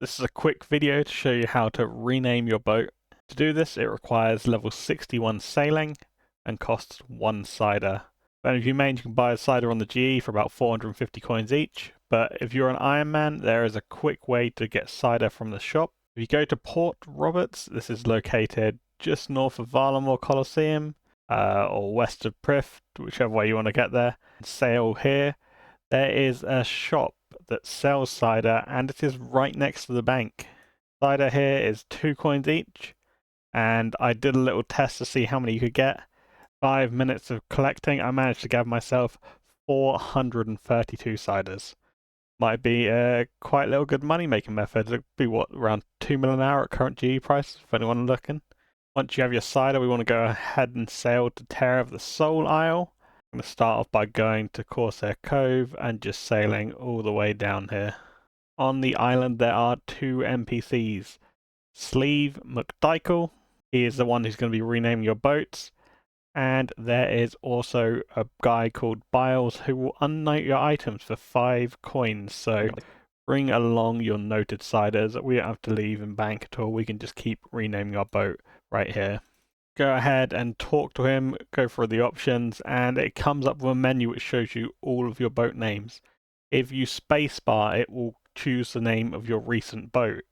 This is a quick video to show you how to rename your boat. To do this, it requires level 61 sailing and costs 1 cider. And if you main, you can buy a cider on the GE for about 450 coins each. But if you're an Iron Man, there is a quick way to get cider from the shop. If you go to Port Roberts, this is located just north of Varlamore Coliseum, or west of Prift, whichever way you want to get there. Sail here. There is a shop that sells cider, and it is right next to the bank. Cider here is 2 coins each, and I did a little test to see how many you could get. 5 minutes of collecting, I managed to gather myself 432 ciders. Might be a quite little good money making method. It'd be what, around 2 million an hour at current GE price, if anyone looking. Once you have your cider, we want to go ahead and sail to Terror of the Soul Isle. I'm going to start off by going to Corsair Cove and just sailing all the way down here. On the island there are 2 NPCs. Sleeve McDykel, he is the one who's going to be renaming your boats. And there is also a guy called Biles who will unnote your items for 5 coins. So bring along your noted ciders. We don't have to leave and bank at all. We can just keep renaming our boat right here. Go ahead and talk to him, go through the options, and it comes up with a menu which shows you all of your boat names. If you spacebar, it will choose the name of your recent boat.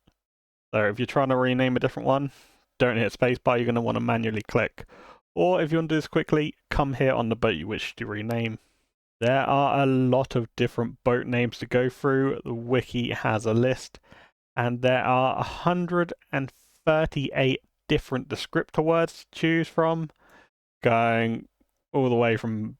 So if you're trying to rename a different one, don't hit spacebar, you're going to want to manually click. Or if you want to do this quickly, come here on the boat you wish to rename. There are a lot of different boat names to go through. The wiki has a list, and there are 138 different descriptor words to choose from, going all the way from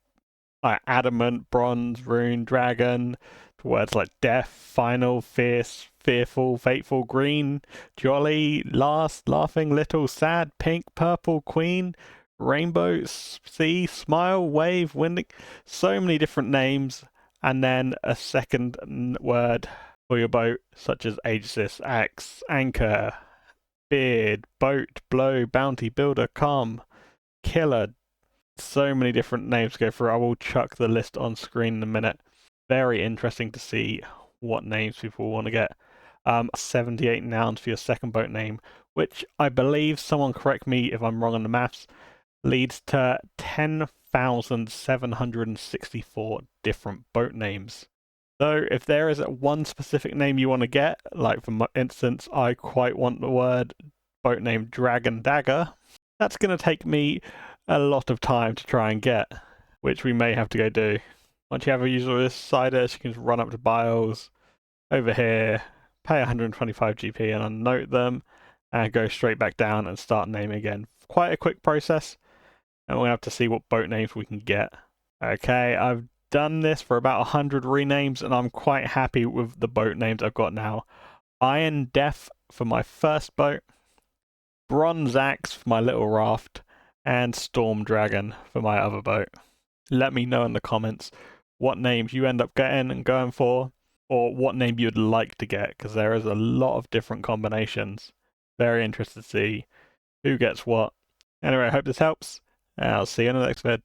adamant, bronze, rune, dragon, to words like death, final, fierce, fearful, fateful, green, jolly, last, laughing, little, sad, pink, purple, queen, rainbow, sea, smile, wave, winding. So many different names, and then a second word for your boat, such as aegis, axe, anchor, beard, boat, blow, bounty, builder, calm, killer. So many different names to go through. I will chuck the list on screen in a minute. Very interesting to see what names people want to get. 78 nouns for your second boat name, which I believe, someone correct me if I'm wrong on the maths, leads to 10,764 different boat names. So if there is one specific name you want to get, like for instance, I quite want the word boat name Dragon Dagger, that's going to take me a lot of time to try and get, which we may have to go do. Once you have a user of this cider, you can just run up to Biles over here, pay 125 GP and unnote them, and go straight back down and start naming again. Quite a quick process, and we'll have to see what boat names we can get. Okay, I've done this for about 100 renames, and I'm quite happy with the boat names I've got now. Iron Death for my first boat, Bronze Axe for my little raft, and Storm Dragon for my other boat. Let me know in the comments what names you end up getting and going for, or what name you'd like to get, because there is a lot of different combinations. Very interested to see who gets what. Anyway, I hope this helps, and I'll see you in the next vid.